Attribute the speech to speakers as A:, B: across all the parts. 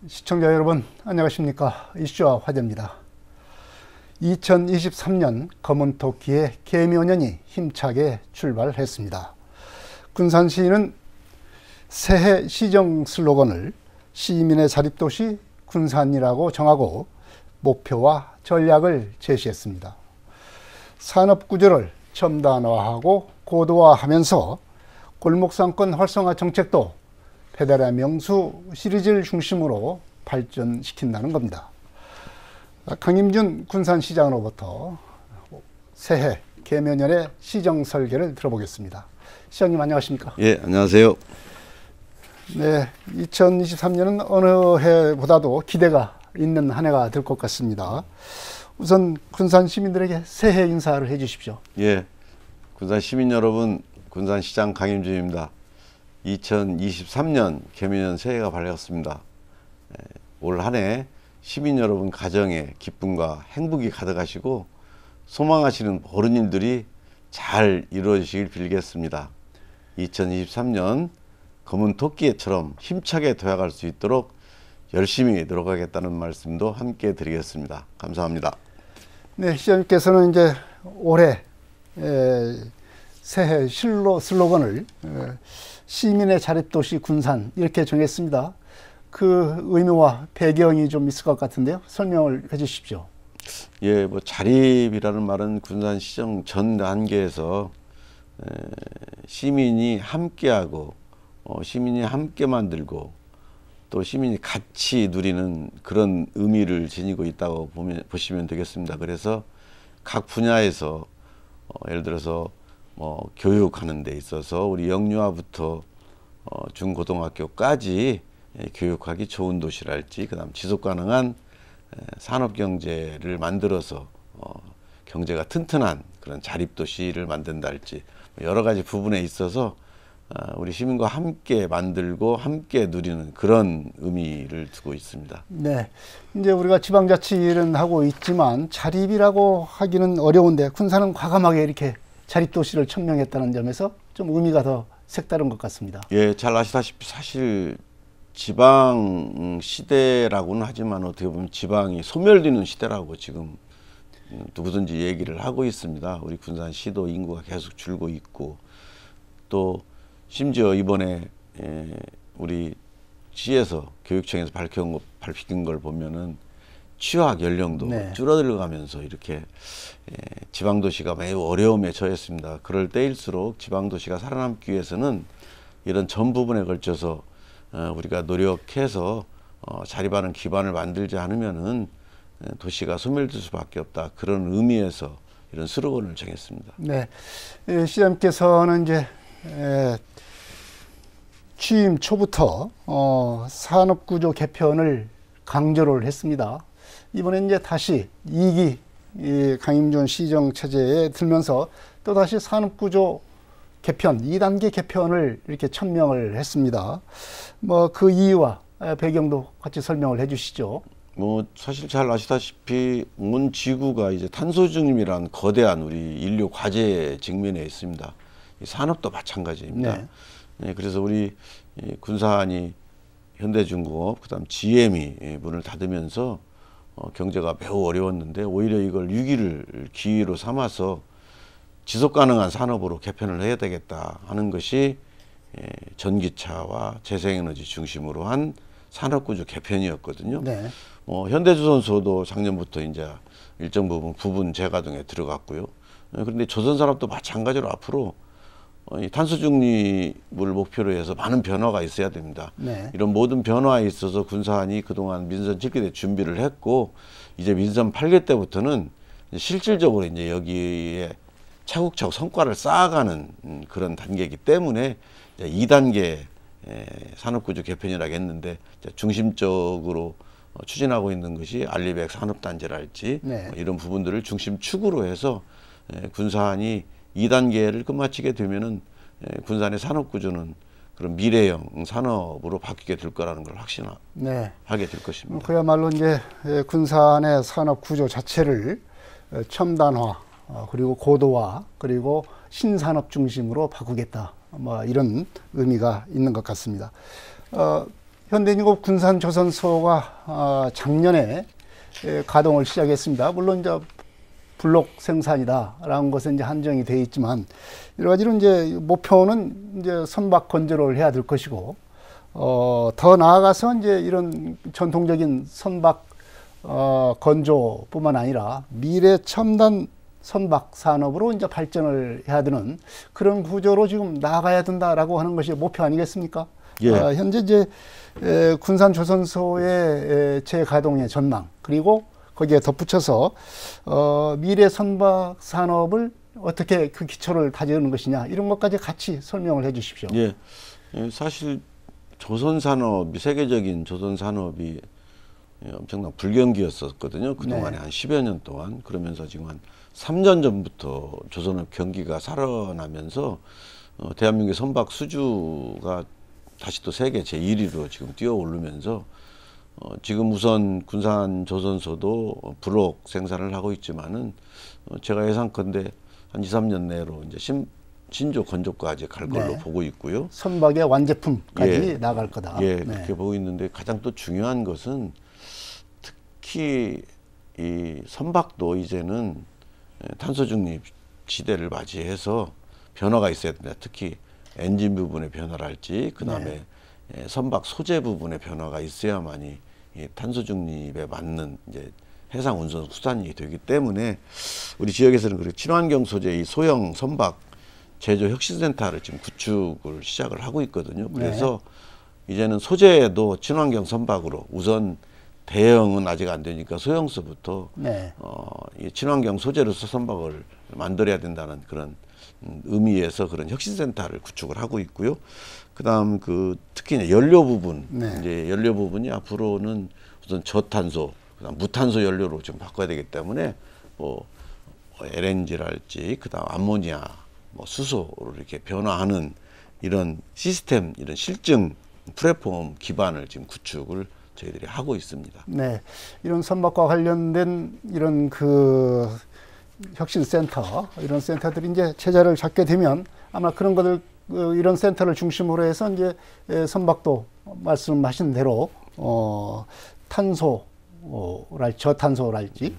A: 시청자 여러분 안녕하십니까. 이슈와 화제입니다. 2023년 검은토끼의 개묘년이 힘차게 출발했습니다. 군산시는 새해 시정 슬로건을 시민의 자립도시 군산이라고 정하고 목표와 전략을 제시했습니다. 산업구조를 첨단화하고 고도화하면서 골목상권 활성화 정책도 배달의 명수 시리즈를 중심으로 발전시킨다는 겁니다. 강임준 군산시장으로부터 새해 개묘년의 시정 설계를 들어보겠습니다. 시장님 안녕하십니까?
B: 예, 안녕하세요.
A: 네, 2023년은 어느 해보다도 기대가 있는 한 해가 될 것 같습니다. 우선 군산 시민들에게 새해 인사를 해 주십시오.
B: 예, 군산 시민 여러분, 군산시장 강임준입니다. 2023년 개묘년 새해가 밝았습니다. 올 한 해 시민 여러분 가정에 기쁨과 행복이 가득하시고 소망하시는 모든 일들이 잘 이루어지시길 빌겠습니다. 2023년 검은 토끼처럼 힘차게 도약할 수 있도록 열심히 노력하겠다는 말씀도 함께 드리겠습니다. 감사합니다.
A: 네, 시장님께서는 이제 올해 새해 슬로건을 시민의 자립도시 군산 이렇게 정했습니다. 그 의미와 배경이 좀 있을 것 같은데요. 설명을 해 주십시오.
B: 예, 뭐 자립이라는 말은 군산시정 전 단계에서 시민이 함께하고 시민이 함께 만들고 또 시민이 같이 누리는 그런 의미를 지니고 있다고 보시면 되겠습니다. 그래서 각 분야에서 예를 들어서 뭐 교육하는 데 있어서 우리 영유아부터 중고등학교까지 교육하기 좋은 도시랄지, 그다음 지속 가능한 산업 경제를 만들어서 경제가 튼튼한 그런 자립 도시를 만든다 할지 여러 가지 부분에 있어서 우리 시민과 함께 만들고 함께 누리는 그런 의미를 두고 있습니다.
A: 네, 이제 우리가 지방자치는 하고 있지만 자립이라고 하기는 어려운데 군산은 과감하게 이렇게 자립도시를 천명했다는 점에서 좀 의미가 더 색다른 것 같습니다.
B: 예, 잘 아시다시피 사실 지방 시대라고는 하지만 어떻게 보면 지방이 소멸되는 시대라고 지금 누구든지 얘기를 하고 있습니다. 우리 군산시도 인구가 계속 줄고 있고 또 심지어 이번에 우리 시에서 교육청에서 밝힌 걸 보면은 취학 연령도 줄어들어가면서 이렇게 지방도시가 매우 어려움에 처했습니다. 그럴 때일수록 지방도시가 살아남기 위해서는 이런 전 부분에 걸쳐서 우리가 노력해서 자립하는 기반을 만들지 않으면은 도시가 소멸될 수밖에 없다. 그런 의미에서 이런 슬로건을 정했습니다.
A: 네, 시장님께서는 이제 취임 초부터 산업구조 개편을 강조를 했습니다. 이번에 이제 다시 2기 강임준 시정 체제에 들면서 또다시 산업구조 개편, 2단계 개편을 이렇게 천명을 했습니다. 뭐 그 이유와 배경도 같이 설명을 해 주시죠.
B: 뭐 사실 잘 아시다시피 온 지구가 이제 탄소 중립이라는 거대한 우리 인류 과제에 직면해 있습니다. 산업도 마찬가지입니다. 네. 네, 그래서 우리 군산이 현대중공업, 그다음 GM이 문을 닫으면서 경제가 매우 어려웠는데 오히려 이걸 위기를 기회로 삼아서 지속 가능한 산업으로 개편을 해야 되겠다 하는 것이 전기차와 재생에너지 중심으로 한 산업구조 개편이었거든요. 네. 현대조선소도 작년부터 이제 일정 부분 재가동에 들어갔고요. 그런데 조선산업도 마찬가지로 앞으로 탄소 중립을 목표로 해서 많은 변화가 있어야 됩니다. 네. 이런 모든 변화에 있어서 군산이 그동안 민선 7기 때 준비를 했고 이제 민선 8기 때부터는 실질적으로 이제 여기에 차곡차곡 성과를 쌓아가는 그런 단계이기 때문에 2단계 산업구조 개편이라고 했는데 중심적으로 추진하고 있는 것이 알리백 산업단지랄지 네. 이런 부분들을 중심축으로 해서 군산이 2단계를 끝마치게 되면은 군산의 산업구조는 그런 미래형 산업으로 바뀌게 될 거라는 걸 확신하게 될 것입니다.
A: 그야말로 이제 군산의 산업구조 자체를 첨단화 그리고 고도화 그리고 신산업 중심으로 바꾸겠다. 뭐 이런 의미가 있는 것 같습니다. 현대인공업 군산조선소가 작년에 가동을 시작했습니다. 물론 이제 블록 생산이다라는 것은 이제 한정이 되어 있지만 여러 가지로 이제 목표는 이제 선박 건조를 해야 될 것이고 더 나아가서 이제 이런 전통적인 선박 건조뿐만 아니라 미래 첨단 선박 산업으로 이제 발전을 해야 되는 그런 구조로 지금 나아가야 된다라고 하는 것이 목표 아니겠습니까?
B: 예.
A: 현재 이제 군산조선소의 재가동의 전망 그리고 거기에 덧붙여서 미래 선박 산업을 어떻게 그 기초를 다지는 것이냐 이런 것까지 같이 설명을 해 주십시오.
B: 예. 사실 조선 산업이 세계적인 조선 산업이 엄청난 불경기였었거든요. 그동안에 한 10여 년 동안. 그러면서 지금 한 3년 전부터 조선업 경기가 살아나면서 대한민국의 선박 수주가 다시 또 세계 제1위로 지금 뛰어오르면서 지금 우선 군산조선소도 블록 생산을 하고 있지만은 제가 예상컨대 한 2, 3년 내로 이제 신조 건조까지 갈 걸로 보고 있고요.
A: 선박의 완제품까지 나갈 거다.
B: 그렇게 보고 있는데 가장 또 중요한 것은 특히 이 선박도 이제는 탄소 중립 시대를 맞이해서 변화가 있어야 된다. 특히 엔진 부분의 변화랄지 그다음에 선박 소재 부분의 변화가 있어야만이 이 탄소 중립에 맞는 이제 해상 운송 수단이 되기 때문에 우리 지역에서는 그리고 친환경 소재 이 소형 선박 제조 혁신센터를 지금 구축을 시작을 하고 있거든요. 그래서 이제는 소재도 친환경 선박으로 우선 대형은 아직 안 되니까 소형서부터 이 친환경 소재로서 선박을 만들어야 된다는 그런 의미에서 그런 혁신센터를 구축을 하고 있고요. 그다음 특히 이제 연료 부분, 이제 연료 부분이 앞으로는 우선 저탄소, 그다음 무탄소 연료로 좀 바꿔야 되기 때문에 뭐 LNG랄지, 그다음 암모니아, 뭐 수소로 이렇게 변화하는 이런 시스템, 이런 실증 플랫폼 기반을 지금 구축을 저희들이 하고 있습니다.
A: 네, 이런 선박과 관련된 이런 혁신센터, 이런 센터들이 이제 체제를 잡게 되면 아마 그런 것들, 이런 센터를 중심으로 해서 이제 선박도 말씀하신 대로 저탄소랄지,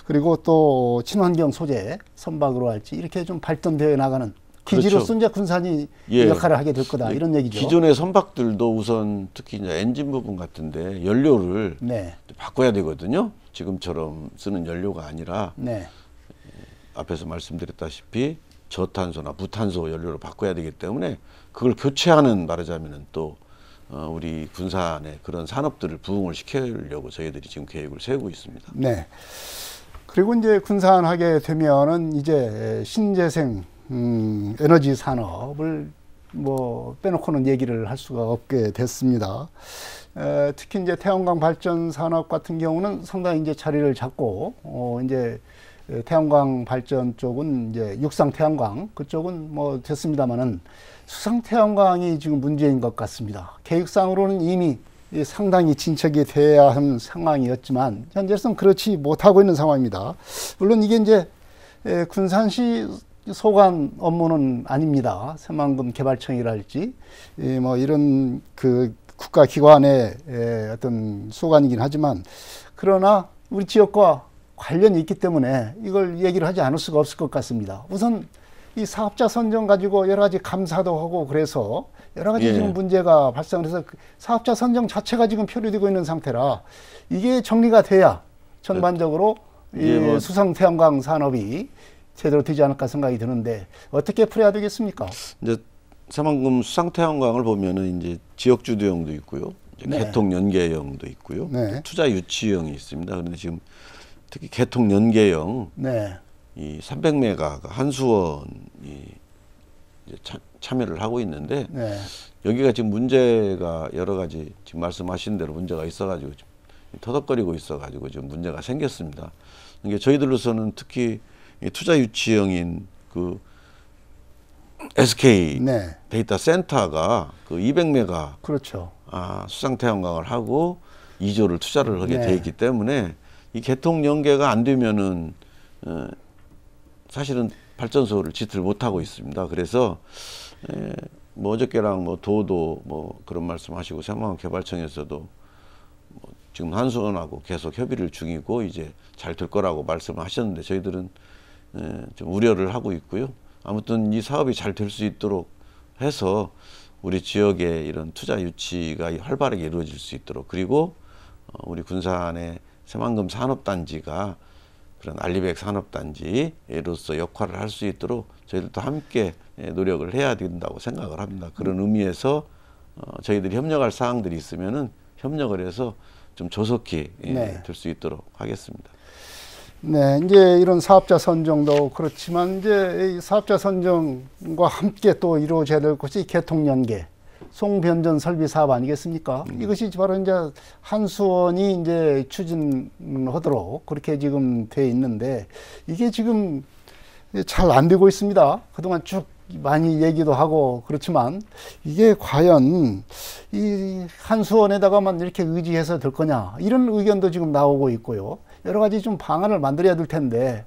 A: 그리고 또 친환경 소재 선박으로 할지 이렇게 좀 발전되어 나가는 기지로서 이제 군산이 역할을 하게 될 거다 이런 얘기죠.
B: 기존의 선박들도 우선 특히 이제 엔진 부분 같은데 연료를 바꿔야 되거든요. 지금처럼 쓰는 연료가 아니라 앞에서 말씀드렸다시피 저탄소나 무탄소 연료로 바꿔야 되기 때문에 그걸 교체하는 말하자면은 또 우리 군산의 그런 산업들을 부흥을 시키려고 저희들이 지금 계획을 세우고 있습니다.
A: 네. 그리고 이제 군산하게 되면은 이제 신재생 에너지 산업을 뭐 빼놓고는 얘기를 할 수가 없게 됐습니다. 특히 이제 태양광 발전 산업 같은 경우는 상당히 이제 자리를 잡고 이제 태양광 발전 쪽은 이제 육상 태양광 그쪽은 뭐 됐습니다만은 수상 태양광이 지금 문제인 것 같습니다. 계획상으로는 이미 상당히 진척이 돼야 하는 상황이었지만 현재로서는 그렇지 못하고 있는 상황입니다. 물론 이게 이제 군산시 소관 업무는 아닙니다. 새만금 개발청이랄지 뭐 이런 국가기관의 어떤 소관이긴 하지만 그러나 우리 지역과 관련이 있기 때문에 이걸 얘기를 하지 않을 수가 없을 것 같습니다. 우선 이 사업자 선정 가지고 여러 가지 감사도 하고 그래서 여러 가지 지금 문제가 발생해서 사업자 선정 자체가 지금 표류되고 있는 상태라 이게 정리가 돼야 전반적으로 이 수상 태양광 산업이 제대로 되지 않을까 생각이 드는데 어떻게 풀어야 되겠습니까?
B: 이제 새만금 수상 태양광을 보면은 이제 지역 주도형도 있고요, 이제 개통 연계형도 있고요, 투자 유치형이 있습니다. 그런데 지금 특히 개통 연계형 이 300메가가 한수원이 이제 참여를 하고 있는데 여기가 지금 문제가 여러 가지 지금 말씀하신 대로 문제가 있어가지고 좀 터덕거리고 있어가지고 좀 문제가 생겼습니다. 이게 저희들로서는 특히 이 투자 유치형인 SK 데이터 센터가 200메가 수상 태양광을 하고 2조를 투자를 하게 돼 있기 때문에 이 개통 연계가 안 되면은 사실은 발전소를 짓을 못 하고 있습니다. 그래서 뭐 어저께랑 뭐 도도 뭐 그런 말씀하시고 새마을개발청에서도 뭐 지금 한수원하고 계속 협의를 중이고 이제 잘 될 거라고 말씀을 하셨는데 저희들은 좀 우려를 하고 있고요. 아무튼 이 사업이 잘 될 수 있도록 해서 우리 지역의 이런 투자 유치가 활발하게 이루어질 수 있도록, 그리고 우리 군산의 새만금 산업단지가 그런 알리백 산업단지로서 역할을 할 수 있도록 저희들도 함께 노력을 해야 된다고 생각을 합니다. 그런 의미에서 저희들이 협력할 사항들이 있으면은 협력을 해서 좀 조속히 될 수 있도록 하겠습니다.
A: 네, 이제 이런 사업자 선정도 그렇지만 이제 이 사업자 선정과 함께 또 이루어져야 될 것이 개통연계, 송변전 설비 사업 아니겠습니까? 이것이 바로 이제 한수원이 이제 추진하도록 그렇게 지금 돼 있는데 이게 지금 잘 안 되고 있습니다. 그동안 쭉 많이 얘기도 하고 그렇지만 이게 과연 이 한수원에다가만 이렇게 의지해서 될 거냐 이런 의견도 지금 나오고 있고요. 여러 가지 좀 방안을 만들어야 될 텐데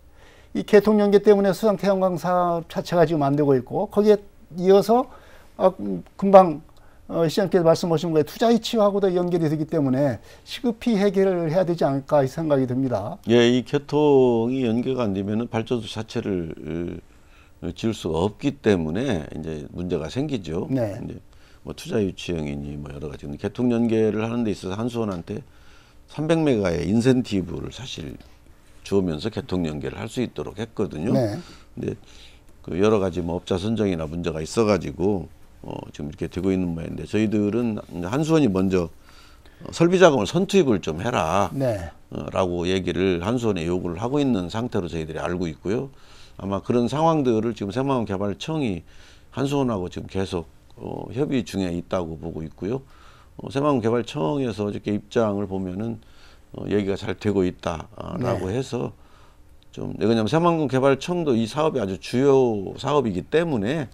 A: 이 개통연계 때문에 수상태양광 사업 자체가 지금 안 되고 있고 거기에 이어서 금방 시장님께서 말씀하신 거에 투자 이치하고도 연결이 되기 때문에 시급히 해결을 해야 되지 않을까 생각이 듭니다.
B: 예, 이 개통이 연계가 안 되면은 발전소 자체를 지을 수가 없기 때문에 이제 문제가 생기죠.
A: 네.
B: 이제 뭐 투자 유치형이니 뭐 여러 가지. 개통 연계를 하는 데 있어서 한수원한테 300메가의 인센티브를 사실 주면서 개통 연계를 할 수 있도록 했거든요.
A: 네.
B: 근데 그 여러 가지 뭐 업자 선정이나 문제가 있어가지고 지금 이렇게 되고 있는 모양인데 저희들은 한수원이 먼저 설비 자금을 선투입을 좀 해라.
A: 네.
B: 라고 얘기를 한수원에 요구를 하고 있는 상태로 저희들이 알고 있고요. 아마 그런 상황들을 지금 새마을개발청이 한수원하고 지금 계속 협의 중에 있다고 보고 있고요. 새마을개발청에서 어저께 입장을 보면은 얘기가 잘 되고 있다라고
A: 네.
B: 해서 좀, 왜냐하면 새마을개발청도 이 사업이 아주 주요 사업이기 때문에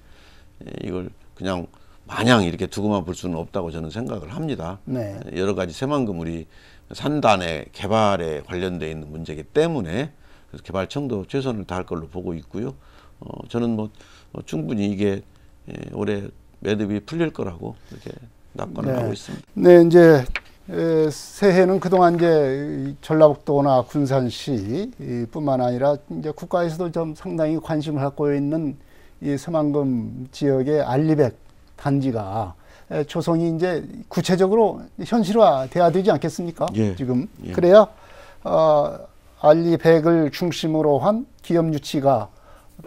B: 이걸 그냥 마냥 이렇게 두고만 볼 수는 없다고 저는 생각을 합니다.
A: 네.
B: 여러 가지 새만금 우리 산단의 개발에 관련되어 있는 문제이기 때문에 그래서 개발청도 최선을 다할 걸로 보고 있고요. 저는 뭐 충분히 이게 올해 매듭이 풀릴 거라고 이렇게 낙관을 하고 있습니다.
A: 네, 이제 새해는 그동안 이제 전라북도나 군산시 뿐만 아니라 이제 국가에서도 좀 상당히 관심을 갖고 있는 이 새만금 지역의 알리백 단지가 조성이 이제 구체적으로 현실화돼야 되지 않겠습니까?
B: 예.
A: 지금
B: 예.
A: 그래야 알리백을 중심으로 한 기업 유치가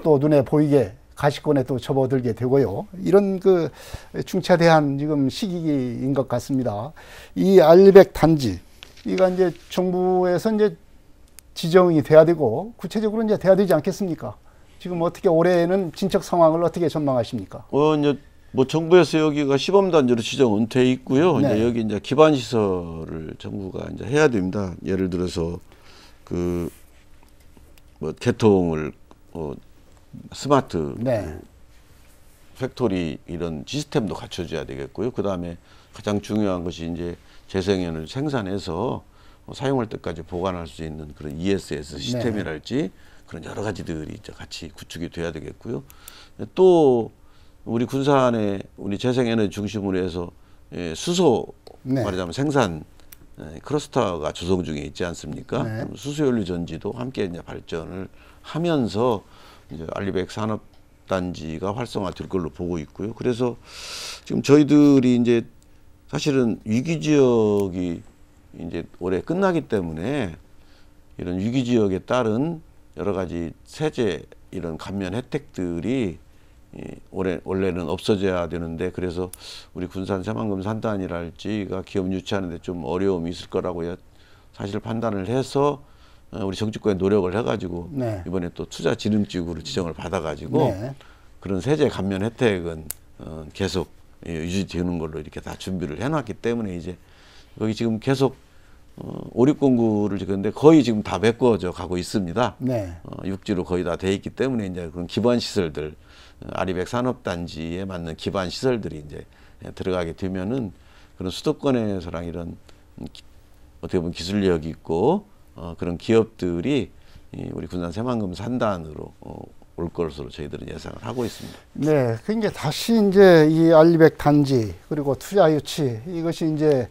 A: 또 눈에 보이게 가시권에 또 접어들게 되고요. 이런 그 중차대한 지금 시기인 것 같습니다. 이 알리백 단지, 이가 이제 정부에서 이제 지정이 돼야 되고 구체적으로 이제 돼야 되지 않겠습니까? 지금 어떻게 올해는 진척 상황을 어떻게 전망하십니까?
B: 이제 뭐 정부에서 여기가 시범단지로 지정은 돼 있고요.
A: 네.
B: 이제 여기 이제 기반 시설을 정부가 이제 해야 됩니다. 예를 들어서 그 뭐 개통을 스마트
A: 네.
B: 팩토리 이런 시스템도 갖춰줘야 되겠고요. 그 다음에 가장 중요한 것이 이제 재생연을 생산해서 사용할 때까지 보관할 수 있는 그런 ESS 시스템이랄지 그런 여러 가지들이 이제 같이 구축이 돼야 되겠고요. 또 우리 군산에 우리 재생에너지 중심으로 해서 수소 말하자면 생산 클러스터가 조성 중에 있지 않습니까?
A: 네.
B: 수소연료 전지도 함께 이제 발전을 하면서 이제 알리백 산업단지가 활성화될 걸로 보고 있고요. 그래서 지금 저희들이 이제 사실은 위기 지역이 이제 올해 끝나기 때문에 이런 위기 지역에 따른 여러 가지 세제 이런 감면 혜택들이 원래는 없어져야 되는데 그래서 우리 군산 새만금 산단이랄지가 기업 유치하는데 좀 어려움이 있을 거라고 사실 판단을 해서 우리 정치권에 노력을 해가지고 이번에 또 투자진흥지구로 지정을 받아가지고 그런 세제 감면 혜택은 계속 유지되는 걸로 이렇게 다 준비를 해놨기 때문에 이제 여기 지금 계속 5609를 지금 거의 지금 다 메꿔져 가고 있습니다. 육지로 거의 다 돼 있기 때문에 이제 그런 기반 시설들 알리백 산업단지에 맞는 기반 시설들이 이제 들어가게 되면은 그런 수도권에서랑 이런 어떻게 보면 기술력이 있고 그런 기업들이 우리 군산 새만금 산단으로 올 것으로 저희들은 예상을 하고 있습니다.
A: 네, 그러니까 다시 이제 이 알리백 단지 그리고 투자 유치 이것이 이제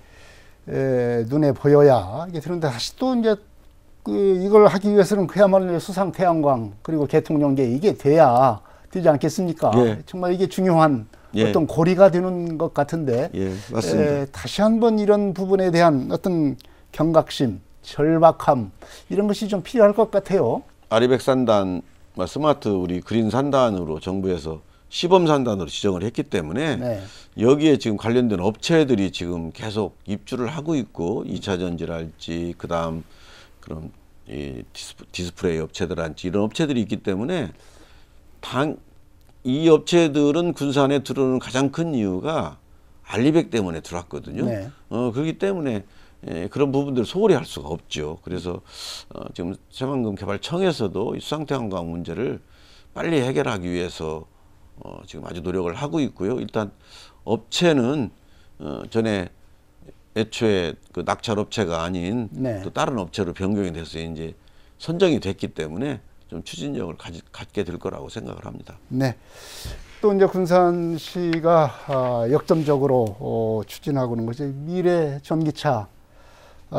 A: 눈에 보여야 이게 되는데 다시 또 이제 이걸 하기 위해서는 그야말로 수상 태양광 그리고 개통연계 이게 돼야 되지 않겠습니까?
B: 예.
A: 정말 이게 중요한
B: 예.
A: 어떤 고리가 되는 것 같은데
B: 예, 맞습니다.
A: 다시 한번 이런 부분에 대한 어떤 경각심, 절박함 이런 것이 좀 필요할 것 같아요.
B: 아리백 산단, 스마트 우리 그린 산단으로 정부에서 시범 산단으로 지정을 했기 때문에
A: 네.
B: 여기에 지금 관련된 업체들이 지금 계속 입주를 하고 있고 2차 전지랄지 그다음 그런 이 디스플레이 업체들한지 이런 업체들이 있기 때문에 이 업체들은 군산에 들어오는 가장 큰 이유가 알리백 때문에 들어왔거든요.
A: 네.
B: 그렇기 때문에 그런 부분들을 소홀히 할 수가 없죠. 그래서 지금 새만금개발청에서도 이 수상태양광 문제를 빨리 해결하기 위해서 지금 아주 노력을 하고 있고요. 일단 업체는 전에 애초에 그 낙찰 업체가 아닌
A: 네.
B: 또 다른 업체로 변경이 돼서 이제 선정이 됐기 때문에 좀 추진력을 갖게 될 거라고 생각을 합니다.
A: 네. 또 이제 군산시가 역점적으로 추진하고 있는 것이 미래 전기차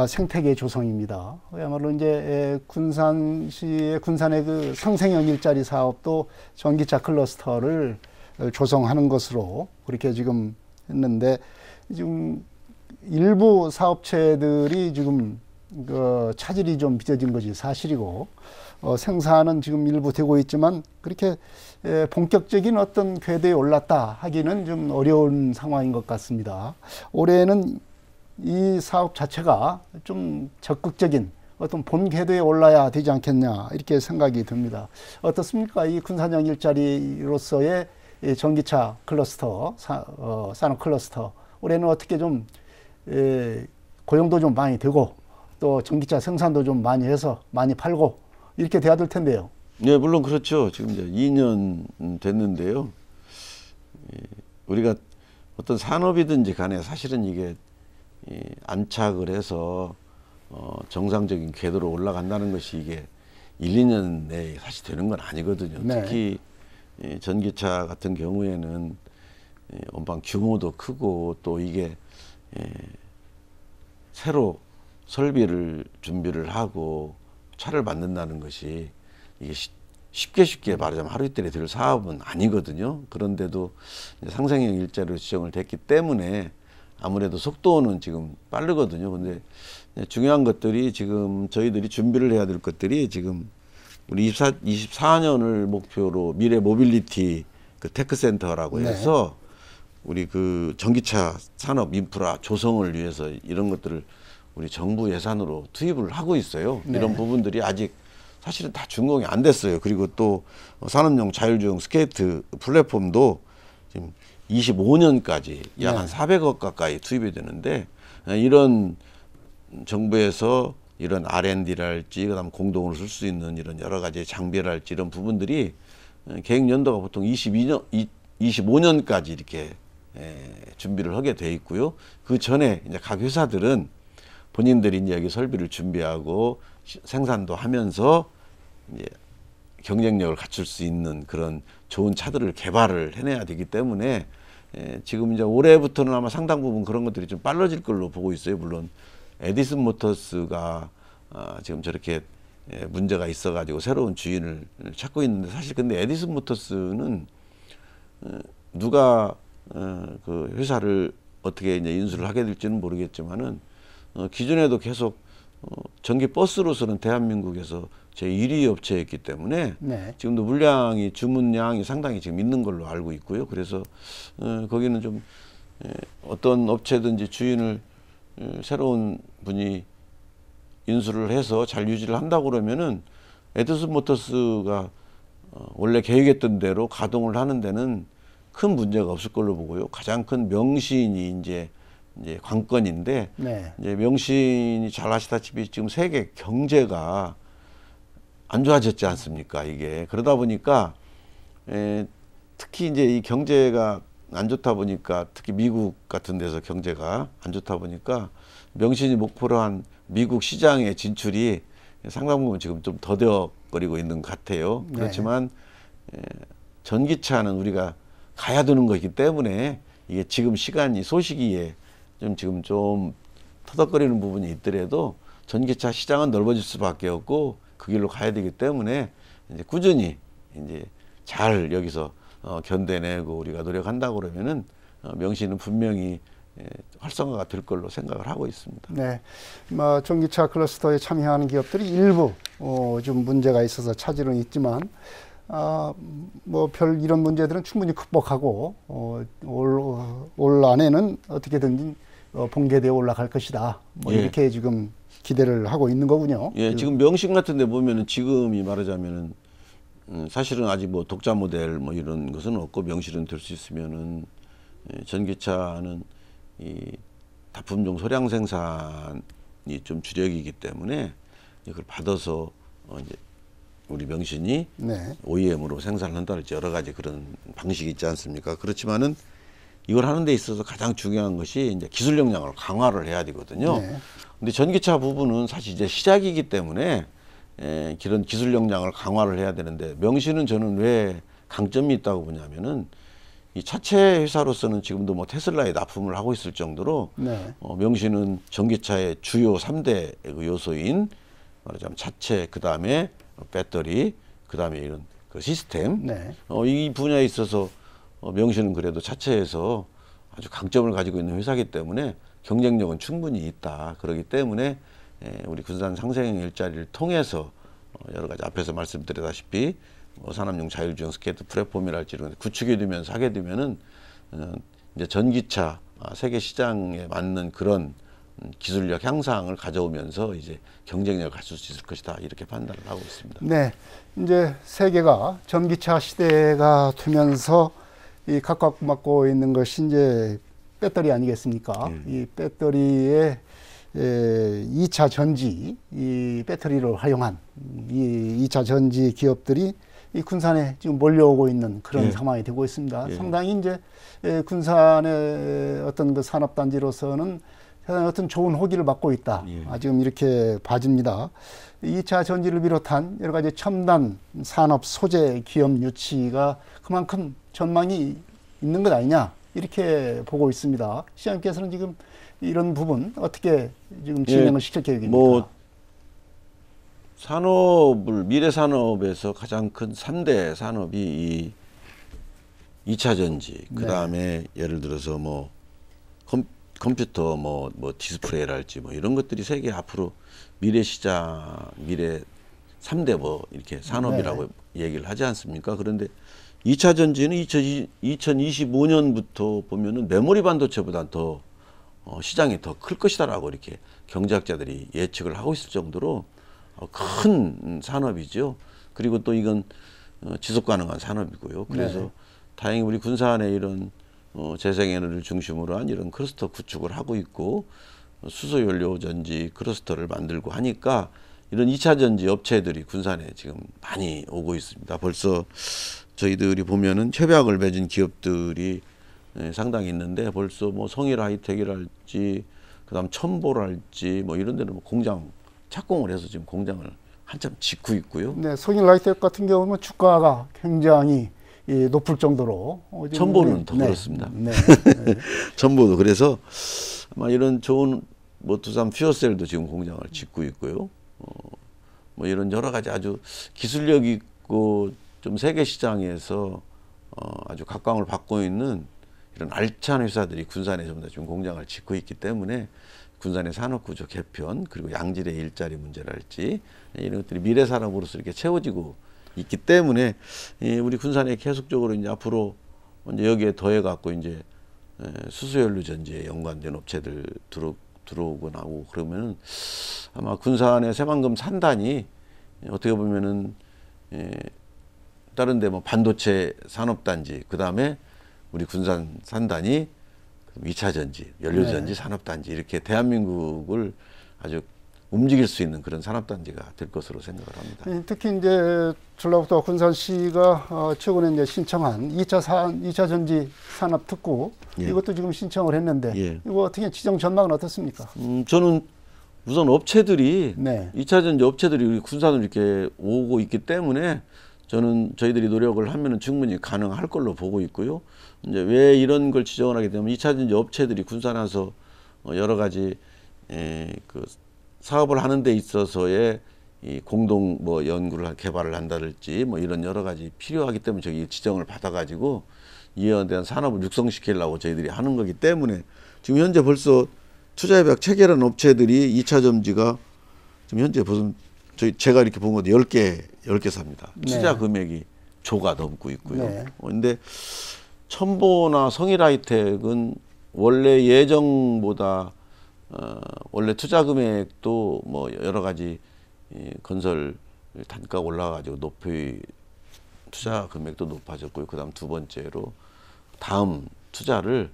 A: 생태계 조성입니다. 그야말로 이제 군산시의 군산의 그 상생형 일자리 사업도 전기차 클러스터를 조성하는 것으로 그렇게 지금 했는데 지금 일부 사업체들이 지금 그 차질이 좀 빚어진 것이 사실이고 생산은 지금 일부 되고 있지만 그렇게 본격적인 어떤 궤도에 올랐다 하기는 좀 어려운 상황인 것 같습니다. 올해는 이 사업 자체가 좀 적극적인 어떤 본 궤도에 올라야 되지 않겠냐 이렇게 생각이 듭니다. 어떻습니까? 이 군산형 일자리로서의 이 전기차 클러스터, 산업 클러스터 올해는 어떻게 좀 고용도 좀 많이 되고 또 전기차 생산도 좀 많이 해서 많이 팔고 이렇게 돼야 될 텐데요.
B: 네, 물론 그렇죠. 지금 이제 2년 됐는데요. 우리가 어떤 산업이든지 간에 사실은 이게 안착을 해서 정상적인 궤도로 올라간다는 것이 이게 1, 2년 내에 사실 되는 건 아니거든요.
A: 네.
B: 특히 전기차 같은 경우에는 원방 규모도 크고 또 이게 새로 설비를 준비를 하고 차를 만든다는 것이 이게 쉽게 말하자면 하루 이틀에 될 사업은 아니거든요. 그런데도 상생형 일자리로 지정을 됐기 때문에 아무래도 속도는 지금 빠르거든요. 근데 중요한 것들이 지금 저희들이 준비를 해야 될 것들이 지금 우리 24년을 목표로 미래 모빌리티 그 테크센터라고 해서 우리 그 전기차 산업 인프라 조성을 위해서 이런 것들을 우리 정부 예산으로 투입을 하고 있어요.
A: 네.
B: 이런 부분들이 아직 사실은 다 준공이 안 됐어요. 그리고 또 산업용 자율주행 스케이트 플랫폼도 지금 25년까지 약 한 400억 가까이 투입이 되는데 이런 정부에서 이런 R&D랄지 그다음 공동으로 쓸 수 있는 이런 여러 가지 장비랄지 이런 부분들이 계획 연도가 보통 25년까지 이렇게 준비를 하게 돼 있고요. 그 전에 이제 각 회사들은 본인들이 이제 여기 설비를 준비하고 생산도 하면서 이제 경쟁력을 갖출 수 있는 그런 좋은 차들을 개발을 해내야 되기 때문에 지금 이제 올해부터는 아마 상당 부분 그런 것들이 좀 빨라질 걸로 보고 있어요. 물론 에디슨 모터스가 지금 저렇게 문제가 있어가지고 새로운 주인을 찾고 있는데 사실 근데 에디슨 모터스는 누가 그 회사를 어떻게 이제 인수를 하게 될지는 모르겠지만은 기존에도 계속 전기 버스로서는 대한민국에서 제1위 업체였기 때문에
A: 네.
B: 지금도 물량이 주문량이 상당히 지금 있는 걸로 알고 있고요. 그래서 거기는 좀 어떤 업체든지 주인을 새로운 분이 인수를 해서 잘 유지를 한다고 그러면은 에디슨 모터스가 원래 계획했던 대로 가동을 하는 데는 큰 문제가 없을 걸로 보고요. 가장 큰 명신이 이제 관건인데
A: 네.
B: 이제 명신이 잘 아시다시피 지금 세계 경제가 안 좋아졌지 않습니까? 이게 그러다 보니까 특히 이제 이 경제가 안 좋다 보니까 특히 미국 같은 데서 경제가 안 좋다 보니까 명신이 목표로 한 미국 시장의 진출이 상당 부분 지금 좀 더뎌거리고 있는 것 같아요.
A: 네.
B: 그렇지만 전기차는 우리가 가야 되는 거기 때문에 이게 지금 시간이 소시기에 지금 좀 터덕거리는 부분이 있더라도 전기차 시장은 넓어질 수밖에 없고 그 길로 가야 되기 때문에 이제 꾸준히 이제 잘 여기서 견뎌내고 우리가 노력한다고 그러면은 명시는 분명히 활성화가 될 걸로 생각을 하고 있습니다.
A: 네, 전기차 클러스터에 참여하는 기업들이 일부 좀 문제가 있어서 차질은 있지만 별 이런 문제들은 충분히 극복하고 올 안에는 어떻게든지 본궤대에 올라갈 것이다.
B: 예.
A: 이렇게 지금 기대를 하고 있는 거군요.
B: 예, 지금 명신 같은 데 보면은 지금이 말하자면은 사실은 아직 뭐 독자 모델 뭐 이런 것은 없고 명실은 될 수 있으면은 전기차는 이 다품종 소량 생산이 좀 주력이기 때문에 이걸 받아서 이제 우리 명신이
A: 네.
B: OEM으로 생산을 한다든지 여러 가지 그런 방식이 있지 않습니까? 그렇지만은 이걸 하는 데 있어서 가장 중요한 것이 이제 기술 역량을 강화를 해야 되거든요.
A: 네.
B: 근데 전기차 부분은 사실 이제 시작이기 때문에 그런 기술 역량을 강화를 해야 되는데 명신은 저는 왜 강점이 있다고 보냐면은 이 차체 회사로서는 지금도 뭐 테슬라에 납품을 하고 있을 정도로
A: 네.
B: 명신은 전기차의 주요 3대 요소인 말하자면 차체, 그 다음에 배터리, 그 다음에 이런 그 시스템,
A: 네.
B: 이 분야에 있어서 명신은 그래도 차체에서 아주 강점을 가지고 있는 회사이기 때문에 경쟁력은 충분히 있다. 그렇기 때문에 우리 군산 상생 일자리를 통해서 여러 가지 앞에서 말씀드렸다시피 산업용 자율주행 스케이트 플랫폼이랄지 이런 구축해 두면서 하게 되면은 이제 전기차 세계 시장에 맞는 그런 기술력 향상을 가져오면서 이제 경쟁력을 갖출 수 있을 것이다. 이렇게 판단을 하고 있습니다.
A: 네, 이제 세계가 전기차 시대가 되면서 이 각광받고 있는 것이 이제 배터리 아니겠습니까? 이 배터리의 2차 전지, 이 배터리를 활용한 이 2차 전지 기업들이 이 군산에 지금 몰려오고 있는 그런 상황이 되고 있습니다. 상당히 이제 군산의 어떤 그 산업단지로서는 상당히 어떤 좋은 호기를 받고 있다. 지금 이렇게 봐집니다. 2차 전지를 비롯한 여러 가지 첨단 산업 소재 기업 유치가 그만큼 전망이 있는 것 아니냐 이렇게 보고 있습니다. 시장님께서는 지금 이런 부분 어떻게 지금 진행을 시킬 계획입니까?
B: 뭐 산업을 미래 산업에서 가장 큰 3대 산업이 이 2차 전지, 그 다음에 예를 들어서 뭐 컴퓨터 뭐 디스플레이랄지 뭐 이런 것들이 세계 앞으로 미래 시장, 미래 3대 뭐 이렇게 산업이라고 얘기를 하지 않습니까? 그런데 2차 전지는 2025년부터 보면은 메모리 반도체보다 더 시장이 더 클 것이다라고 이렇게 경제학자들이 예측을 하고 있을 정도로 큰 산업이죠. 그리고 또 이건 지속 가능한 산업이고요. 그래서 다행히 우리 군산에 이런 재생에너지를 중심으로 한 이런 클러스터 구축을 하고 있고 수소연료 전지 클러스터를 만들고 하니까 이런 2차 전지 업체들이 군산에 지금 많이 오고 있습니다. 벌써 저희들이 보면은 협약을 맺은 기업들이 상당히 있는데 벌써 뭐 성일 하이텍이랄지 그다음 첨보랄지 뭐 이런 데는 뭐 공장 착공을 해서 지금 공장을 한참 짓고 있고요.
A: 네, 성일 하이텍 같은 경우는 주가가 굉장히 높을 정도로
B: 첨보는 더 그렇습니다.
A: 네.
B: 첨보도 그래서 아마 이런 좋은 뭐 두산 퓨어셀도 지금 공장을 짓고 있고요. 뭐 이런 여러 가지 아주 기술력 있고 좀 세계 시장에서 아주 각광을 받고 있는 이런 알찬 회사들이 군산에 전부 다 지금 공장을 짓고 있기 때문에 군산의 산업구조 개편 그리고 양질의 일자리 문제랄지 이런 것들이 미래 산업으로서 이렇게 채워지고 있기 때문에 우리 군산에 계속적으로 이제 앞으로 이제 여기에 더해 갖고 이제 수소연료 전지에 연관된 업체들 들어오고 나오고 그러면은 아마 군산의 새만금 산단이 어떻게 보면은 다른데 뭐 반도체 산업단지 그 다음에 우리 군산 산단이 2차 전지, 연료전지 산업단지 이렇게 대한민국을 아주 움직일 수 있는 그런 산업단지가 될 것으로 생각을 합니다.
A: 특히 이제 전라북도 군산시가 최근에 이제 신청한 2차 전지 산업 특구 이것도 지금 신청을 했는데 이거 어떻게 지정 전망은 어떻습니까?
B: 저는 우선 업체들이
A: 네.
B: 2차 전지 업체들이 우리 군산으로 이렇게 오고 있기 때문에 저는 저희들이 노력을 하면은 충분히 가능할 걸로 보고 있고요. 이제 왜 이런 걸 지정을 하게 되면 2차전지 업체들이 군산에서 여러 가지 그 사업을 하는 데 있어서의 이 공동 뭐 연구를 개발을 한다든지 뭐 이런 여러 가지 필요하기 때문에 저기 지정을 받아가지고 이에 대한 산업을 육성시키려고 저희들이 하는 거기 때문에 지금 현재 벌써 투자협약 체결한 업체들이 2차 점지가 지금 현재 무슨 제가 이렇게 본 것도 10개 삽니다. 투자 금액이 조가 넘고 있고요.
A: 네.
B: 근데 첨보나 성일하이텍은 원래 예정보다 원래 투자 금액도 뭐 여러 가지 건설 단가가 올라가지고 높이 투자 금액도 높아졌고요. 그다음 두 번째로 다음 투자를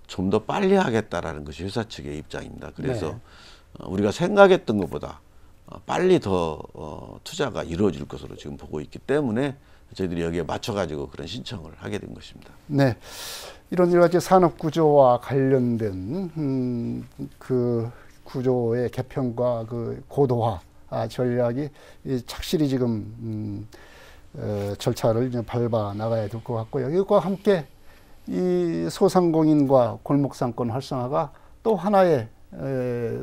B: 좀 더 빨리 하겠다라는 것이 회사 측의 입장입니다. 그래서
A: 네.
B: 우리가 생각했던 것보다 빨리 더 투자가 이루어질 것으로 지금 보고 있기 때문에 저희들이 여기에 맞춰가지고 그런 신청을 하게 된 것입니다.
A: 네. 이런 여러 가지 산업 구조와 관련된 그 구조의 개편과 그 고도화 전략이 착실히 지금 절차를 이제 밟아 나가야 될 것 같고요. 이것과 함께 이 소상공인과 골목상권 활성화가 또 하나의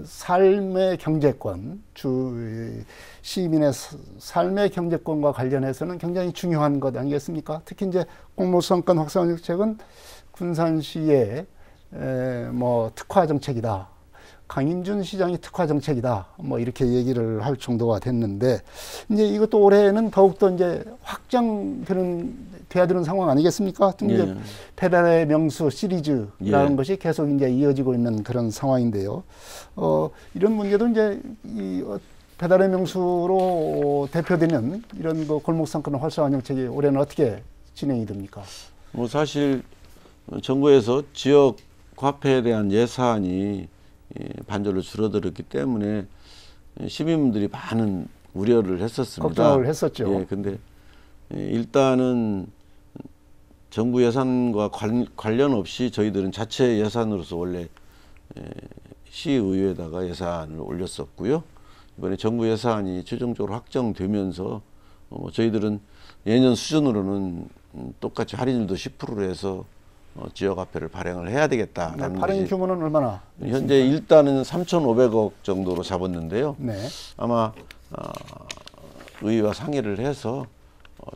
A: 삶의 경제권, 시민의 삶의 경제권과 관련해서는 굉장히 중요한 것 아니겠습니까? 특히 이제 골목상권 활성화 정책은 군산시의 뭐 특화 정책이다. 강임준 시장이 특화 정책이다. 뭐 이렇게 얘기를 할 정도가 됐는데 이제 이것도 올해는 더욱더 이제 돼야 되는 상황 아니겠습니까? 이제 배달의 명수 시리즈라는 것이 계속 이제 이어지고 있는 그런 상황인데요. 이런 문제도 이제 배달의 명수로 대표되는 이런 그 골목상권 활성화 정책이 올해는 어떻게 진행이 됩니까?
B: 뭐 사실 정부에서 지역 화폐에 대한 예산이 반절로 줄어들었기 때문에 시민분들이 많은 우려를 했었습니다.
A: 걱정을 했었죠.
B: 예, 근데 일단은 정부 예산과 관련 없이 저희들은 자체 예산으로서 원래 시의회에다가 예산을 올렸었고요. 이번에 정부 예산이 최종적으로 확정되면서 저희들은 예년 수준으로는 똑같이 할인율도 10%로 해서 지역화폐를 발행을 해야 되겠다라는
A: 발행
B: 것이
A: 규모는 얼마나?
B: 현재 일단은 3,500억 정도로 잡았는데요.
A: 네.
B: 아마 의회와 상의를 해서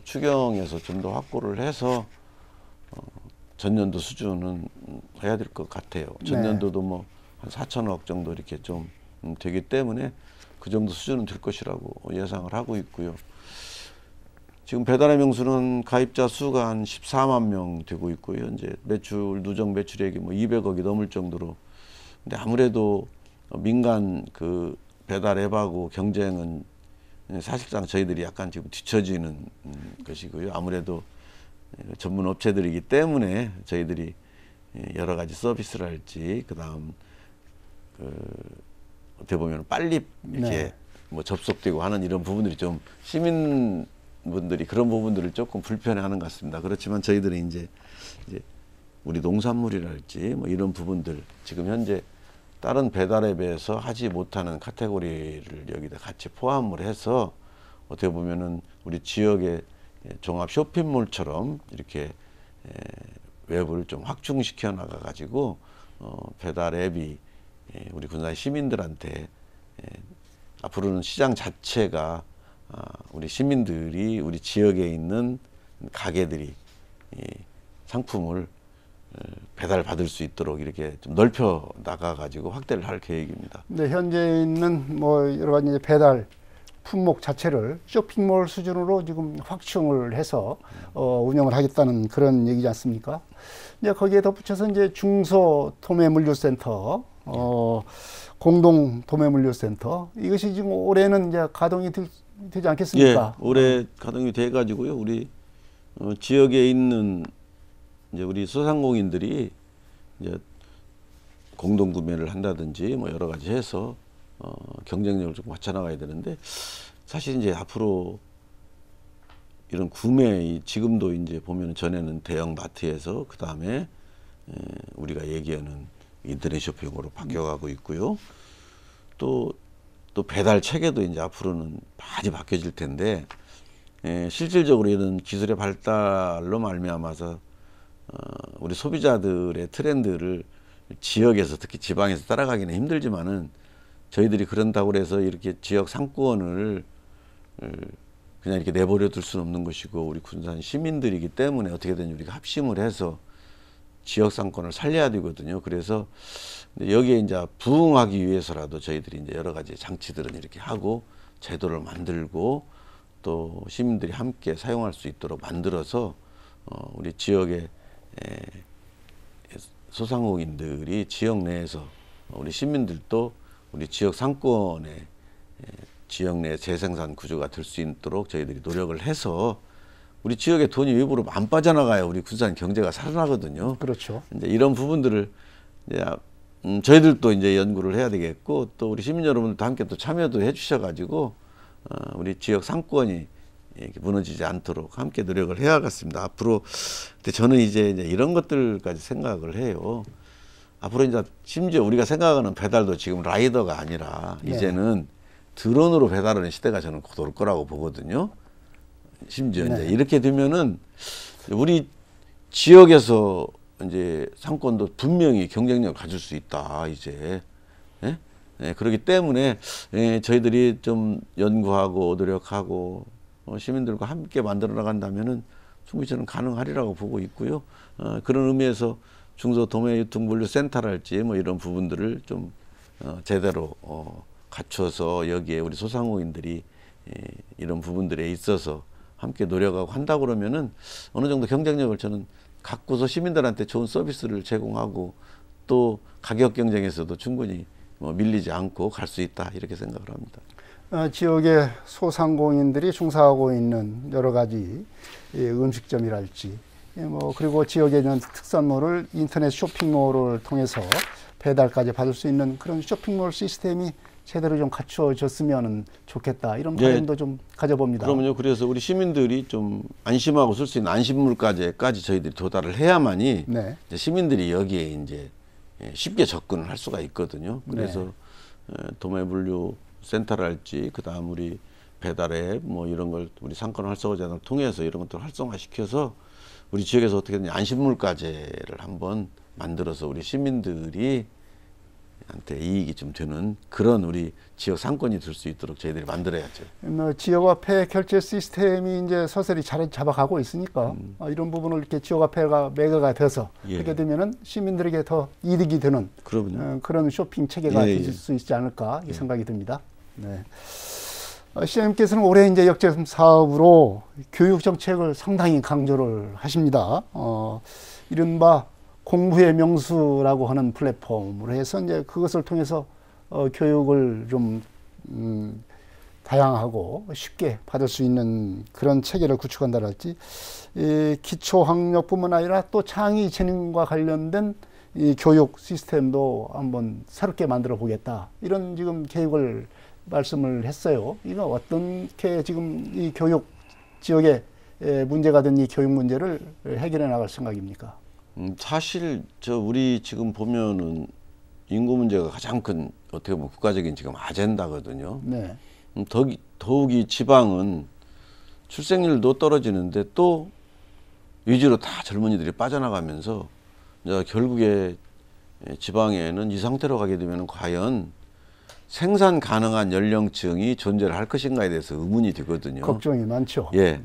B: 추경에서 좀 더 확보를 해서 전년도 수준은 해야 될 것 같아요. 전년도도 뭐 한 4천억 정도 이렇게 좀 되기 때문에 그 정도 수준은 될 것이라고 예상을 하고 있고요. 지금 배달의 명수는 가입자 수가 한 14만 명 되고 있고요. 현재 누적 매출액이 뭐 200억이 넘을 정도로. 근데 아무래도 민간 그 배달 앱하고 경쟁은 사실상 저희들이 약간 지금 뒤처지는 것이고요. 아무래도 전문 업체들이기 때문에 저희들이 여러 가지 서비스를 할지 그다음 어떻게 보면 빨리 이렇게 뭐 접속되고 하는 이런 부분들이 좀 시민분들이 그런 부분들을 조금 불편해하는 것 같습니다. 그렇지만 저희들은 이제 우리 농산물이랄지 뭐 이런 부분들 지금 현재 다른 배달에 비해서 하지 못하는 카테고리를 여기다 같이 포함을 해서 어떻게 보면은 우리 지역의 종합 쇼핑몰처럼 이렇게 웹을 좀 확충시켜 나가 가지고 배달 앱이 우리 군산 시민들한테 앞으로는 시장 자체가 우리 시민들이 우리 지역에 있는 가게들이 상품을 배달받을 수 있도록 이렇게 좀 넓혀 나가 가지고 확대를 할 계획입니다.
A: 네, 현재 있는 뭐 여러 가지 배달 품목 자체를 쇼핑몰 수준으로 지금 확충을 해서 운영을 하겠다는 그런 얘기지 않습니까? 이제 거기에 덧붙여서 이제 중소 도매물류센터, 공동 도매물류센터 이것이 지금 올해는 이제 가동이 되지 않겠습니까?
B: 예, 올해 가동이 돼 가지고요. 우리 지역에 있는 이제 우리 소상공인들이 이제 공동 구매를 한다든지 뭐 여러 가지 해서 경쟁력을 좀 맞춰 나가야 되는데 사실 이제 앞으로 이런 구매 지금도 이제 보면 전에는 대형 마트에서 그 다음에 우리가 얘기하는 인터넷 쇼핑으로 바뀌어가고 있고요. 또 배달 체계도 이제 앞으로는 많이 바뀌어질 텐데 실질적으로 이런 기술의 발달로 말미암아서 우리 소비자들의 트렌드를 지역에서 특히 지방에서 따라가기는 힘들지만은 저희들이 그런다고 해서 이렇게 지역 상권을 그냥 이렇게 내버려 둘 수는 없는 것이고 우리 군산 시민들이기 때문에 어떻게든 우리가 합심을 해서 지역 상권을 살려야 되거든요. 그래서 여기에 이제 부응하기 위해서라도 저희들이 이제 여러 가지 장치들은 이렇게 하고 제도를 만들고 또 시민들이 함께 사용할 수 있도록 만들어서 우리 지역의 소상공인들이 지역 내에서 우리 시민들도 우리 지역 상권의 지역 내 재생산 구조가 될 수 있도록 저희들이 노력을 해서 우리 지역의 돈이 외부로 안 빠져나가야 우리 군산 경제가 살아나거든요.
A: 그렇죠.
B: 이제 이런 부분들을 이제 저희들도 이제 연구를 해야 되겠고 또 우리 시민 여러분들도 함께 또 참여도 해주셔가지고 우리 지역 상권이 이렇게 무너지지 않도록 함께 노력을 해야겠습니다. 앞으로 근데 저는 이제 이런 것들까지 생각을 해요. 앞으로 이제 심지어 우리가 생각하는 배달도 지금 라이더가 아니라
A: 네.
B: 이제는 드론으로 배달하는 시대가 저는 곧 올 거라고 보거든요. 심지어
A: 네.
B: 이제 이렇게 되면은 우리 지역에서 이제 상권도 분명히 경쟁력을 가질 수 있다. 이제 그렇기 때문에 저희들이 좀 연구하고 노력하고 시민들과 함께 만들어 나간다면은 충분히 저는 가능하리라고 보고 있고요. 그런 의미에서 중소도매유통물류센터랄지 뭐 이런 부분들을 좀 제대로 갖춰서 여기에 우리 소상공인들이 이런 부분들에 있어서 함께 노력하고 한다 그러면은 어느 정도 경쟁력을 저는 갖고서 시민들한테 좋은 서비스를 제공하고 또 가격 경쟁에서도 충분히 밀리지 않고 갈 수 있다 이렇게 생각을 합니다.
A: 지역의 소상공인들이 종사하고 있는 여러 가지 음식점이랄지 그리고 지역에 있는 특산물을 인터넷 쇼핑몰을 통해서 배달까지 받을 수 있는 그런 쇼핑몰 시스템이 제대로 좀 갖춰졌으면 좋겠다 이런 바람도 좀 가져봅니다.
B: 그러면요. 그래서 우리 시민들이 좀 안심하고 쓸 수 있는 안심물까지 저희들이 도달을 해야만이
A: 네.
B: 이제 시민들이 여기에 이제 쉽게 접근을 할 수가 있거든요. 그래서 도매물류 센터랄지 그다음 우리 배달앱 뭐 이런 걸 우리 상권 활성화제를 통해서 이런 것들을 활성화시켜서 우리 지역에서 어떻게든 안심물가제를 한번 만들어서 우리 시민들이 한테 이익이 좀 되는 그런 우리 지역 상권이 될 수 있도록 저희들이 만들어야죠.
A: 지역화폐 결제 시스템이 이제 서서히 잘 잡아가고 있으니까 이런 부분을 이렇게 지역화폐가 매개가 돼서 그렇게 되면은 시민들에게 더 이득이 되는 그런 쇼핑 체계가 될 수 있지 않을까 이 생각이 듭니다. 네. 시장님께서는 올해 이제 역제품 사업으로 교육 정책을 상당히 강조를 하십니다. 이른바 공부의 명수라고 하는 플랫폼으로 해서 이제 그것을 통해서 교육을 좀 다양하고 쉽게 받을 수 있는 그런 체계를 구축한다랄지 기초학력뿐만 아니라 또 창의 재능과 관련된 이 교육 시스템도 한번 새롭게 만들어 보겠다 이런 지금 계획을 말씀을 했어요. 이거 어떻게 지금 이 교육 지역에 문제가 된 이 교육 문제를 해결해 나갈 생각입니까?
B: 사실 우리 지금 보면은 인구 문제가 가장 큰 어떻게 보면 국가적인 지금 아젠다거든요.
A: 네.
B: 더욱이 지방은 출생률도 떨어지는데 또 위주로 다 젊은이들이 빠져나가면서 이제 결국에 지방에는 이 상태로 가게 되면 과연 생산 가능한 연령층이 존재를 할 것인가에 대해서 의문이 되거든요.
A: 걱정이 많죠.
B: 예.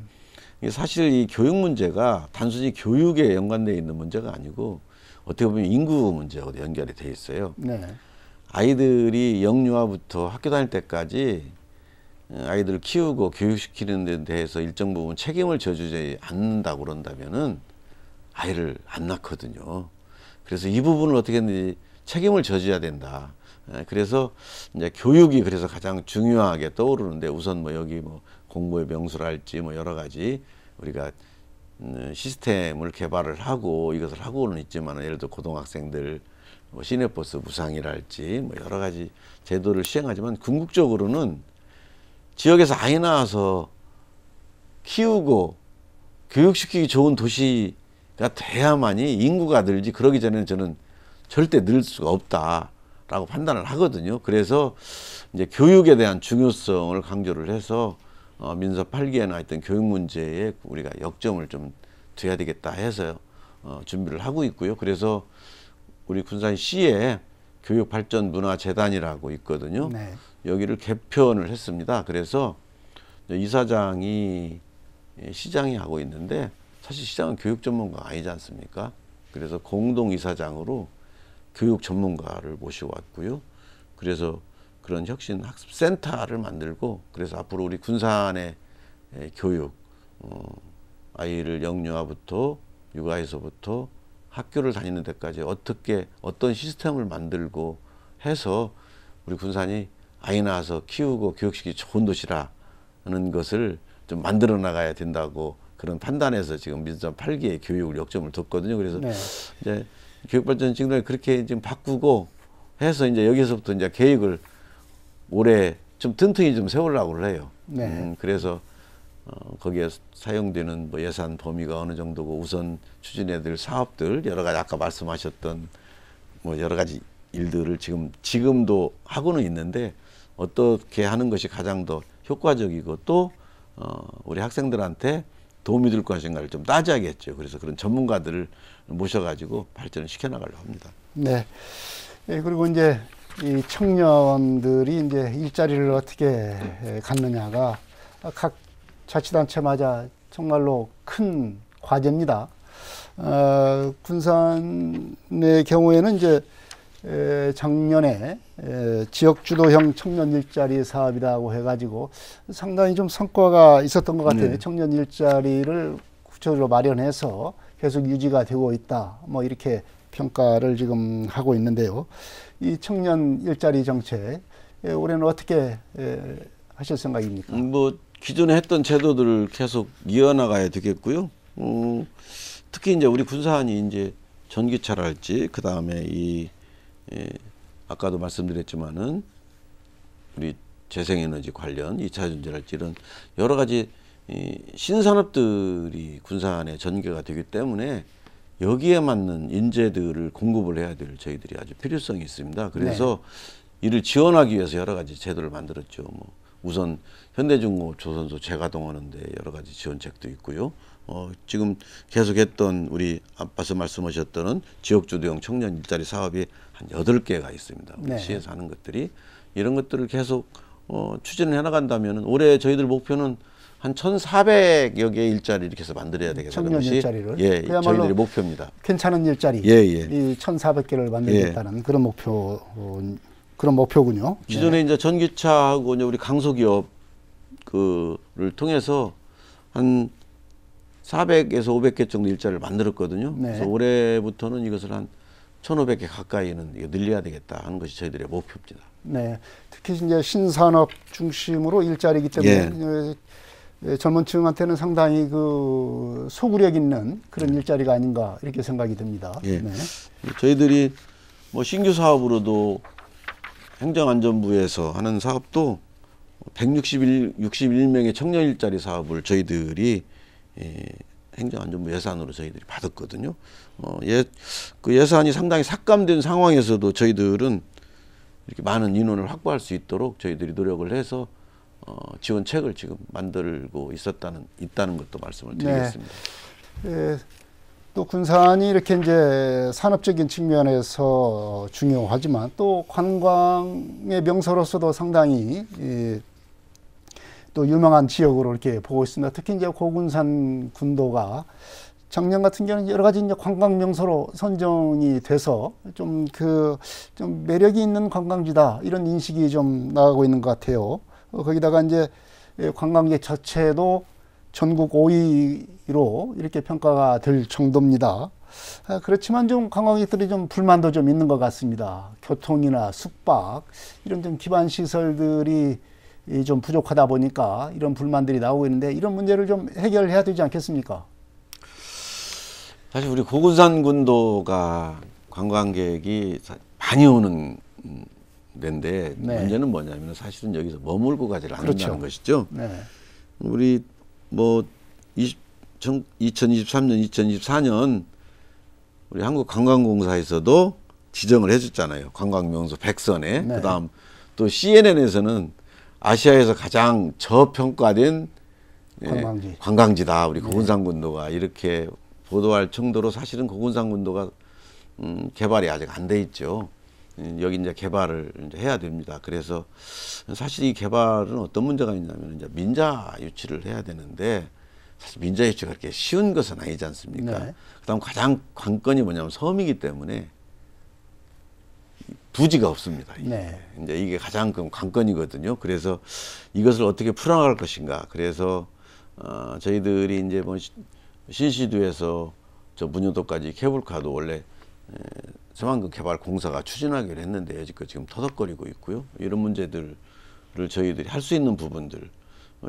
B: 사실 이 교육 문제가 단순히 교육에 연관되어 있는 문제가 아니고 어떻게 보면 인구 문제하고 연결이 돼 있어요.
A: 네.
B: 아이들이 영유아부터 학교 다닐 때까지 아이들을 키우고 교육시키는 데 대해서 일정 부분 책임을 져주지 않는다고 그런다면은 아이를 안 낳거든요. 그래서 이 부분을 어떻게든지 책임을 져줘야 된다. 그래서 이제 교육이 그래서 가장 중요하게 떠오르는데 우선 뭐 여기 뭐 공부의 명수랄지 뭐 여러 가지 우리가 시스템을 개발을 하고 이것을 하고는 있지만 예를 들어 고등학생들 뭐 시내버스 무상이랄지 뭐 여러 가지 제도를 시행하지만 궁극적으로는 지역에서 아이 낳아서 키우고 교육시키기 좋은 도시가 돼야만이 인구가 늘지 그러기 전에는 저는 절대 늘 수가 없다라고 판단을 하거든요. 그래서 이제 교육에 대한 중요성을 강조를 해서 민서 8기에나 하여튼 교육 문제에 우리가 역점을 좀 둬야 되겠다 해서 준비를 하고 있고요. 그래서 우리 군산시에 교육발전문화재단이라고 있거든요.
A: 네.
B: 여기를 개편을 했습니다. 그래서 이사장이 시장이 하고 있는데 사실 시장은 교육 전문가가 아니지 않습니까? 그래서 공동이사장으로 교육 전문가를 모시고 왔고요. 그래서 그런 혁신 학습센터를 만들고 그래서 앞으로 우리 군산의 교육, 아이를 영유아부터 육아에서부터 학교를 다니는 데까지 어떤 시스템을 만들고 해서 우리 군산이 아이 낳아서 키우고 교육시키기 좋은 도시라는 것을 좀 만들어 나가야 된다고 그런 판단에서 지금 민선 8기의 교육을 역점을 뒀거든요. 그래서
A: 네.
B: 이제 교육발전 직원을 그렇게 지금 바꾸고 해서 이제 여기서부터 이제 계획을 올해 좀 튼튼히 좀 세우려고 해요.
A: 네.
B: 그래서 거기에 사용되는 뭐 예산 범위가 어느 정도고 우선 추진해야 될 사업들 여러 가지 아까 말씀하셨던 뭐 여러 가지 일들을 지금도 하고는 있는데 어떻게 하는 것이 가장 더 효과적이고 또 우리 학생들한테 도움이 될 것인가를 좀 따져야겠죠. 그래서 그런 전문가들을 모셔가지고 발전을 시켜나가려고 합니다.
A: 네. 예, 그리고 이제 이 청년들이 이제 일자리를 어떻게 갖느냐가 각 자치단체마다 정말로 큰 과제입니다. 군산의 경우에는 이제 작년에 지역주도형 청년 일자리 사업이라고 해가지고 상당히 좀 성과가 있었던 것 같아요.
B: 네.
A: 청년 일자리를 구체적으로 마련해서 계속 유지가 되고 있다. 뭐 이렇게 평가를 지금 하고 있는데요. 이 청년 일자리 정책 올해는 어떻게 하실 생각입니까?
B: 뭐 기존에 했던 제도들을 계속 이어나가야 되겠고요. 특히 이제 우리 군산이 이제 전기차랄지 그 다음에 아까도 말씀드렸지만은 우리 재생에너지 관련 2차 전지랄지 이런 여러 가지 신산업들이 군산에 전개가 되기 때문에 여기에 맞는 인재들을 공급을 해야 될 저희들이 아주 필요성이 있습니다. 그래서 이를 지원하기 위해서 여러 가지 제도를 만들었죠. 뭐 우선 현대중공업 조선소 재가동하는데 여러 가지 지원책도 있고요. 지금 계속했던 우리 앞서 말씀하셨던 지역주도형 청년 일자리 사업이 한 8개가 있습니다. 우리
A: 네.
B: 시에서 하는 것들이 이런 것들을 계속 추진을 해나간다면 올해 저희들 목표는 한 1,400여 개의 일자리 이렇게 해서 만들어야 되겠다는
A: 청년
B: 것이
A: 일자리를?
B: 예,
A: 그야말로
B: 저희들의 목표입니다.
A: 괜찮은 일자리,
B: 예, 예.
A: 이 1,400개를 만들겠다는 그런 목표군요.
B: 기존에 이제 전기차하고 이제 우리 강소기업 그를 통해서 한 400에서 500개 정도 일자리를 만들었거든요.
A: 네.
B: 그래서 올해부터는 이것을 한 1,500개 가까이는 이거 늘려야 되겠다 하는 것이 저희들의 목표입니다.
A: 네, 특히 이제 신산업 중심으로 일자리이기 때문에 젊은 층한테는 상당히 그 소구력 있는 그런 일자리가 아닌가 이렇게 생각이 듭니다.
B: 예.
A: 네.
B: 저희들이 뭐 신규 사업으로도 행정안전부에서 하는 사업도 61명의 청년 일자리 사업을 저희들이 행정안전부 예산으로 저희들이 받았거든요. 그 예산이 상당히 삭감된 상황에서도 저희들은 이렇게 많은 인원을 확보할 수 있도록 저희들이 노력을 해서 지원책을 지금 만들고 있다는 것도 말씀을 드리겠습니다.
A: 네. 또 군산이 이렇게 이제 산업적인 측면에서 중요하지만 또 관광의 명소로서도 상당히 또 유명한 지역으로 이렇게 보고 있습니다. 특히 이제 고군산 군도가 작년 같은 경우는 여러 가지 이제 관광 명소로 선정이 돼서 좀 매력이 있는 관광지다 이런 인식이 좀 나가고 있는 것 같아요. 거기다가 이제 관광객 자체도 전국 5위로 이렇게 평가가 될 정도입니다. 그렇지만 좀 관광객들이 좀 불만도 좀 있는 것 같습니다. 교통이나 숙박 이런 좀 기반 시설들이 좀 부족하다 보니까 이런 불만들이 나오고 있는데 이런 문제를 좀 해결해야 되지 않겠습니까?
B: 사실 우리 고군산 군도가 관광객이 많이 오는 데인데
A: 네.
B: 문제는 뭐냐면 사실은 여기서 머물고 가지를 않는다는
A: 그렇죠.
B: 것이죠.
A: 네.
B: 우리 뭐 2023년, 2024년 우리 한국관광공사에서도 지정을 해줬잖아요. 관광명소 100선에.
A: 네.
B: 그다음 또 CNN에서는 아시아에서 가장 저평가된 관광지다. 우리
A: 네.
B: 고군산군도가 이렇게 보도할 정도로 사실은 고군산군도가 개발이 아직 안 돼 있죠. 여기 이제 개발을 이제 해야 됩니다. 그래서 사실 이 개발은 어떤 문제가 있냐면 이제 민자 유치를 해야 되는데 사실 민자 유치가 그렇게 쉬운 것은 아니지 않습니까?
A: 네.
B: 그다음 가장 관건이 뭐냐면 섬이기 때문에 부지가 없습니다.
A: 네.
B: 이제 이게 가장 큰 관건이거든요. 그래서 이것을 어떻게 풀어나갈 것인가. 그래서 저희들이 이제 뭐 신시도에서 저 문효도까지 케이블카도 원래 새만금 개발 공사가 추진하기로 했는데 여지껏 지금 터덕거리고 있고요. 이런 문제들을 저희들이 할 수 있는 부분들,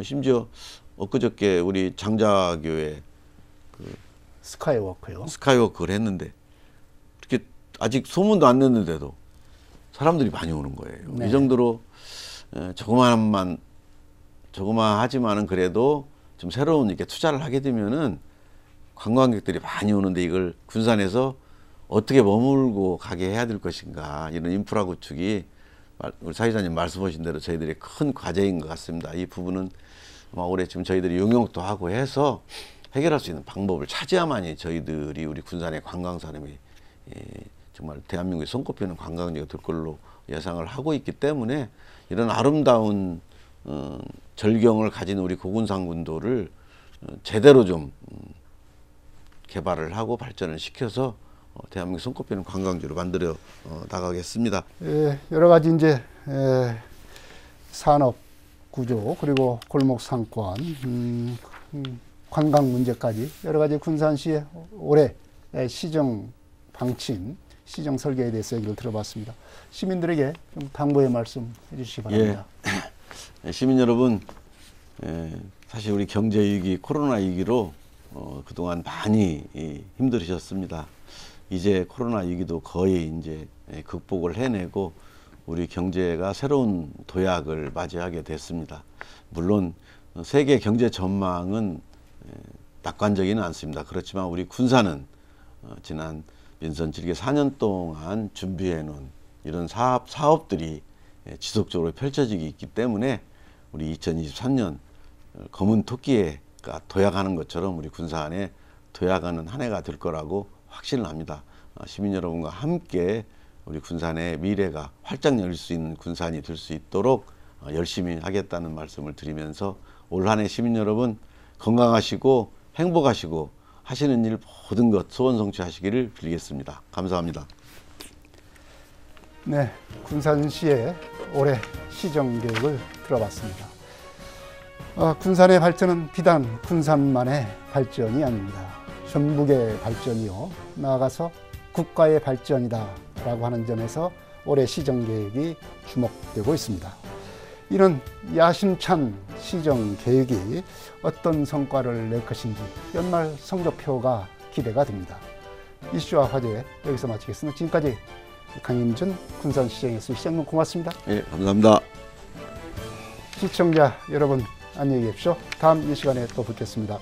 B: 심지어 엊그저께 우리 장자교회
A: 스카이워크요.
B: 스카이워크를 했는데 이렇게 아직 소문도 안 냈는데도 사람들이 많이 오는 거예요.
A: 네.
B: 이 정도로 조그마하지만은 그래도 좀 새로운 이렇게 투자를 하게 되면은 관광객들이 많이 오는데 이걸 군산에서 어떻게 머물고 가게 해야 될 것인가, 이런 인프라 구축이 우리 사회자님 말씀하신 대로 저희들의 큰 과제인 것 같습니다. 이 부분은 아마 올해 지금 저희들이 용역도 하고 해서 해결할 수 있는 방법을 찾아야만이 저희들이 우리 군산의 관광산업이 정말 대한민국에 손꼽히는 관광지가 될 걸로 예상을 하고 있기 때문에 이런 아름다운 절경을 가진 우리 고군산군도를 제대로 좀 개발을 하고 발전을 시켜서 대한민국 손꼽히는 관광지로 만들어 나가겠습니다.
A: 여러 가지 이제 산업 구조 그리고 골목 상권, 관광 문제까지 여러 가지 군산시의 올해 시정 방침, 시정 설계에 대해서 얘기를 들어봤습니다. 시민들에게 좀 당부의 말씀 해주시기 바랍니다.
B: 예. 시민 여러분, 사실 우리 경제 위기, 코로나 위기로 그동안 많이 힘들으셨습니다. 이제 코로나 위기도 거의 이제 극복을 해내고 우리 경제가 새로운 도약을 맞이하게 됐습니다. 물론 세계 경제 전망은 낙관적이는 않습니다. 그렇지만 우리 군산은 지난 민선 7개 4년 동안 준비해 놓은 이런 사업들이 지속적으로 펼쳐지기 있기 때문에 우리 2023년 검은 토끼가 도약하는 것처럼 우리 군산에 도약하는 한 해가 될 거라고 확신을 합니다. 시민 여러분과 함께 우리 군산의 미래가 활짝 열릴 수 있는 군산이 될 수 있도록 열심히 하겠다는 말씀을 드리면서 올 한 해 시민 여러분 건강하시고 행복하시고 하시는 일 모든 것 소원 성취하시기를 빌겠습니다. 감사합니다.
A: 네, 군산시의 올해 시정 계획을 들어봤습니다. 군산의 발전은 비단 군산만의 발전이 아닙니다. 전북의 발전이요, 나아가서 국가의 발전이다 라고 하는 점에서 올해 시정 계획이 주목되고 있습니다. 이런 야심찬 시정 계획이 어떤 성과를 낼 것인지 연말 성적표가 기대가 됩니다. 이슈와 화제 여기서 마치겠습니다. 지금까지 강임준 군산시장에서 시장님 고맙습니다.
B: 예, 감사합니다.
A: 시청자 여러분 안녕히 계십시오. 다음 이 시간에 또 뵙겠습니다.